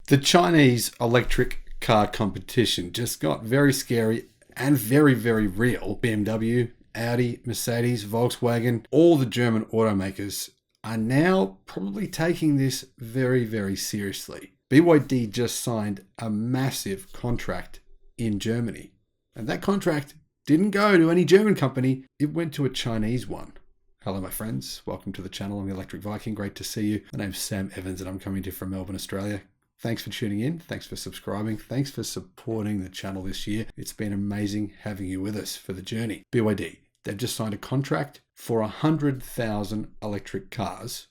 The Chinese electric car competition just got very scary and very, very real. BMW, Audi, Mercedes, Volkswagen, all the German automakers are now probably taking this very, very seriously. BYD just signed a massive contract in Germany. And that contract didn't go to any German company, it went to a Chinese one. Hello, my friends. Welcome to the channel. I'm the Electric Viking. Great to see you. My name's Sam Evans and I'm coming to you from Melbourne, Australia. Thanks for tuning in. Thanks for subscribing. Thanks for supporting the channel this year. It's been amazing having you with us for the journey. BYD, they've just signed a contract for 100,000 electric cars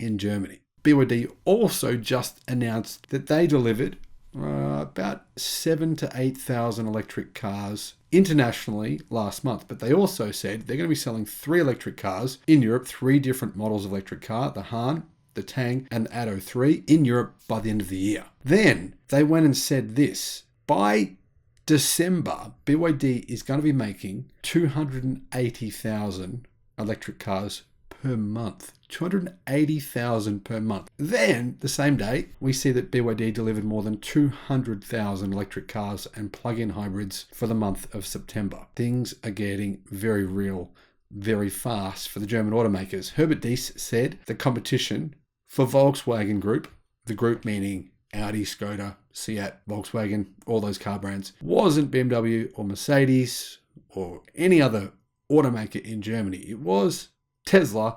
in Germany. BYD also just announced that they delivered about 7,000 to 8,000 electric cars internationally last month. But they also said they're going to be selling 3 electric cars in Europe, 3 different models of electric car, the Han, the Tang and the Atto 3 in Europe by the end of the year. Then they went and said this: by December, BYD is going to be making 280,000 electric cars per month. 280,000 per month. Then, the same day, we see that BYD delivered more than 200,000 electric cars and plug-in hybrids for the month of September. Things are getting very real, very fast for the German automakers. Herbert Diess said the competition for Volkswagen Group, the group meaning Audi, Skoda, Seat, Volkswagen, all those car brands, wasn't BMW or Mercedes or any other automaker in Germany. It was Tesla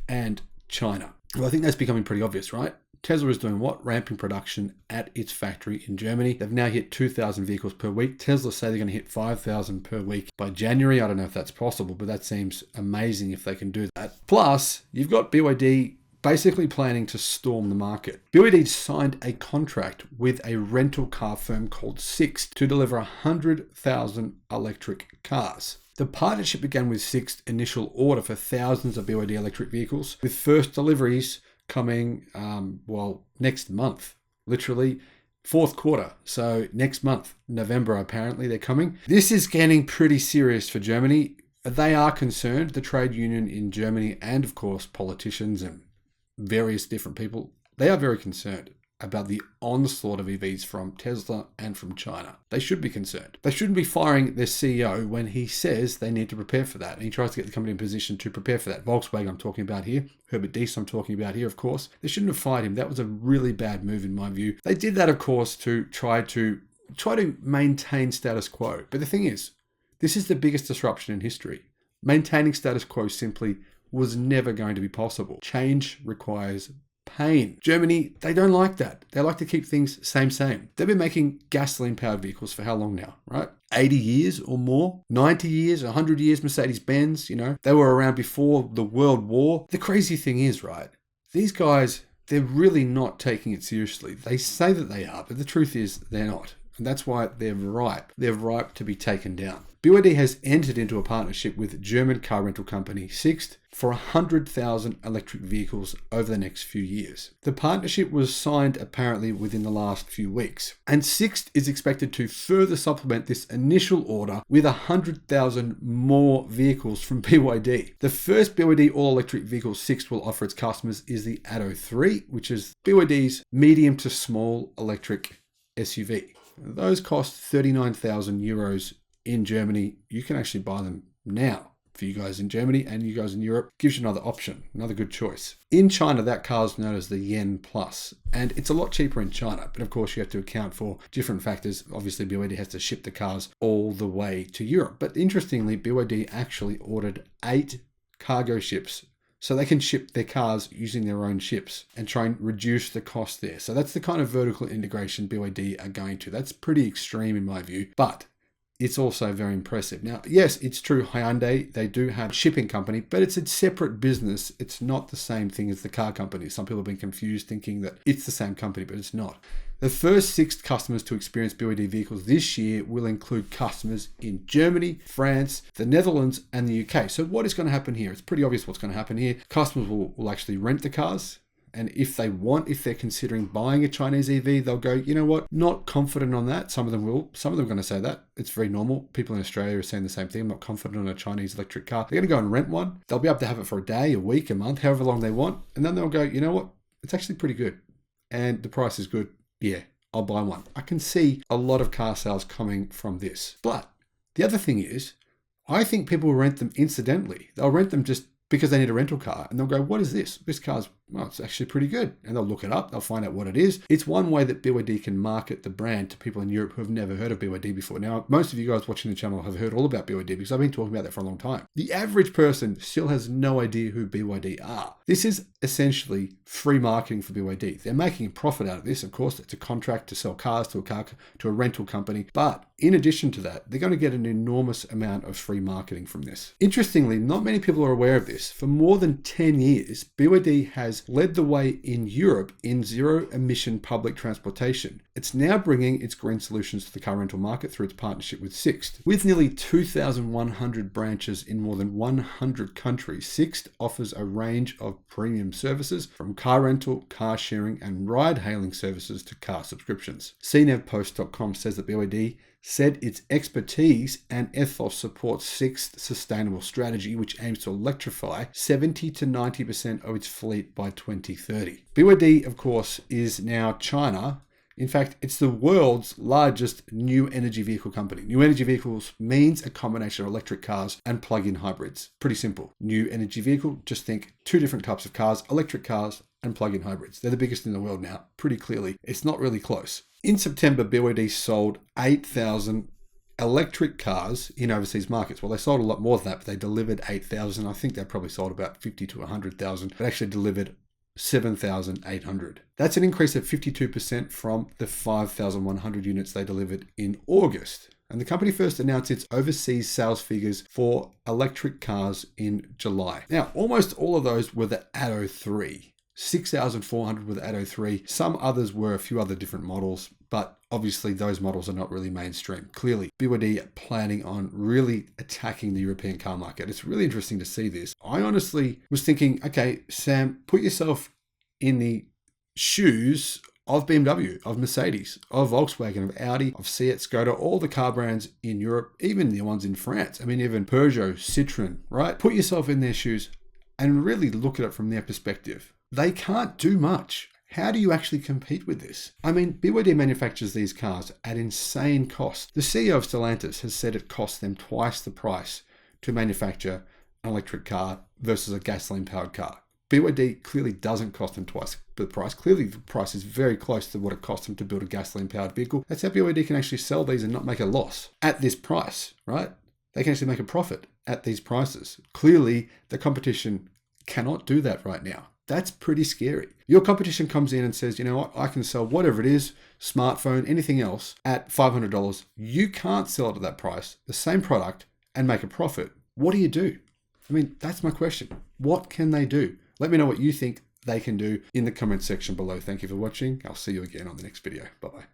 and China. Well, I think that's becoming pretty obvious, right? Tesla is doing what? Ramping production at its factory in Germany. They've now hit 2,000 vehicles per week. Tesla say they're going to hit 5,000 per week by January. I don't know if that's possible, but that seems amazing if they can do that. Plus, you've got BYD basically planning to storm the market. BYD signed a contract with a rental car firm called Sept to deliver 100,000 electric cars. The partnership began with Sext's initial order for thousands of BYD electric vehicles, with first deliveries coming, next month, literally fourth quarter. So next month, November, apparently they're coming. This is getting pretty serious for Germany. They are concerned, the trade union in Germany, and of course, politicians and various different people, they are very concerned about the onslaught of EVs from Tesla and from China. They should be concerned. They shouldn't be firing their CEO when he says they need to prepare for that. And he tries to get the company in position to prepare for that. Volkswagen I'm talking about here. Herbert Diess I'm talking about here, of course. They shouldn't have fired him. That was a really bad move in my view. They did that, of course, to try to maintain status quo. But the thing is, this is the biggest disruption in history. Maintaining status quo simply was never going to be possible. Change requires pain. Germany, they don't like that. They like to keep things same. They've been making gasoline-powered vehicles for how long now, right? 80 years or more? 90 years? 100 years? Mercedes-Benz, they were around before the World War. The crazy thing is, right, these guys, they're really not taking it seriously. They say that they are, but the truth is they're not. And that's why they're ripe. They're ripe to be taken down. BYD has entered into a partnership with German car rental company Sept for 100,000 electric vehicles over the next few years. The partnership was signed apparently within the last few weeks, and Sept is expected to further supplement this initial order with 100,000 more vehicles from BYD. The first BYD all-electric vehicle Sept will offer its customers is the Atto 3, which is BYD's medium to small electric SUV. Those cost 39,000 euros in Germany. You can actually buy them now for you guys in Germany and you guys in Europe. Gives you another option, another good choice. In China, that car is known as the Yen Plus, and it's a lot cheaper in China. But of course, you have to account for different factors. Obviously, BYD has to ship the cars all the way to Europe. But interestingly, BYD actually ordered 8 cargo ships so they can ship their cars using their own ships and try and reduce the cost there. So that's the kind of vertical integration BYD are going to. That's pretty extreme in my view, but it's also very impressive. Now, yes, it's true, Hyundai, they do have a shipping company, but it's a separate business. It's not the same thing as the car company. Some people have been confused thinking that it's the same company, but it's not. The first 6 customers to experience BYD vehicles this year will include customers in Germany, France, the Netherlands, and the UK. So what is going to happen here? It's pretty obvious what's going to happen here. Customers will actually rent the cars. And if they're considering buying a Chinese EV, they'll go, you know what, not confident on that. Some of them will. Some of them are going to say that. It's very normal. People in Australia are saying the same thing. I'm not confident on a Chinese electric car. They're going to go and rent one. They'll be able to have it for a day, a week, a month, however long they want. And then they'll go, you know what, it's actually pretty good. And the price is good. yeah, I'll buy one. I can see a lot of car sales coming from this. But the other thing is, I think people will rent them incidentally. They'll rent them just because they need a rental car, and they'll go, what is this? This car's, well, it's actually pretty good. And they'll look it up, they'll find out what it is. It's one way that BYD can market the brand to people in Europe who have never heard of BYD before. Now, most of you guys watching the channel have heard all about BYD because I've been talking about that for a long time. The average person still has no idea who BYD are. This is essentially free marketing for BYD. They're making a profit out of this. Of course, it's a contract to sell cars to a rental company. But in addition to that, they're going to get an enormous amount of free marketing from this. Interestingly, not many people are aware of this. For more than 10 years, BYD has led the way in Europe in zero-emission public transportation. It's now bringing its green solutions to the car rental market through its partnership with Sixt. With nearly 2,100 branches in more than 100 countries, Sixt offers a range of premium services from car rental, car sharing, and ride-hailing services to car subscriptions. CNEVpost.com says that BYD said its expertise and ethos supports Sixth's sustainable strategy, which aims to electrify 70 to 90% of its fleet by 2030. BYD, of course, is now China. In fact, it's the world's largest new energy vehicle company. New energy vehicles means a combination of electric cars and plug-in hybrids. Pretty simple. New energy vehicle, just think two different types of cars, electric cars and plug-in hybrids. They're the biggest in the world now, pretty clearly. It's not really close. In September, BYD sold 8,000 electric cars in overseas markets. Well, they sold a lot more than that, but they delivered 8,000. I think they probably sold about 50 to 100,000, but actually delivered 7,800. That's an increase of 52% from the 5,100 units they delivered in August. And the company first announced its overseas sales figures for electric cars in July. Now, almost all of those were the Atto 3. 6,400 with Atto 3. Some others were a few other different models, but obviously those models are not really mainstream. Clearly, BYD are planning on really attacking the European car market. It's really interesting to see this. I honestly was thinking, okay, Sam, put yourself in the shoes of BMW, of Mercedes, of Volkswagen, of Audi, of Seat, Skoda, all the car brands in Europe, even the ones in France. I mean, even Peugeot, Citroën, right? Put yourself in their shoes and really look at it from their perspective. They can't do much. How do you actually compete with this? I mean, BYD manufactures these cars at insane cost. The CEO of Stellantis has said it costs them twice the price to manufacture an electric car versus a gasoline-powered car. BYD clearly doesn't cost them twice the price. Clearly, the price is very close to what it costs them to build a gasoline-powered vehicle. That's how BYD can actually sell these and not make a loss at this price, right? They can actually make a profit at these prices. Clearly, the competition cannot do that right now. That's pretty scary. Your competition comes in and says, you know what, I can sell whatever it is, smartphone, anything else, at $500. You can't sell it at that price, the same product, and make a profit. What do you do? I mean, that's my question. What can they do? Let me know what you think they can do in the comment section below. Thank you for watching. I'll see you again on the next video. Bye-bye.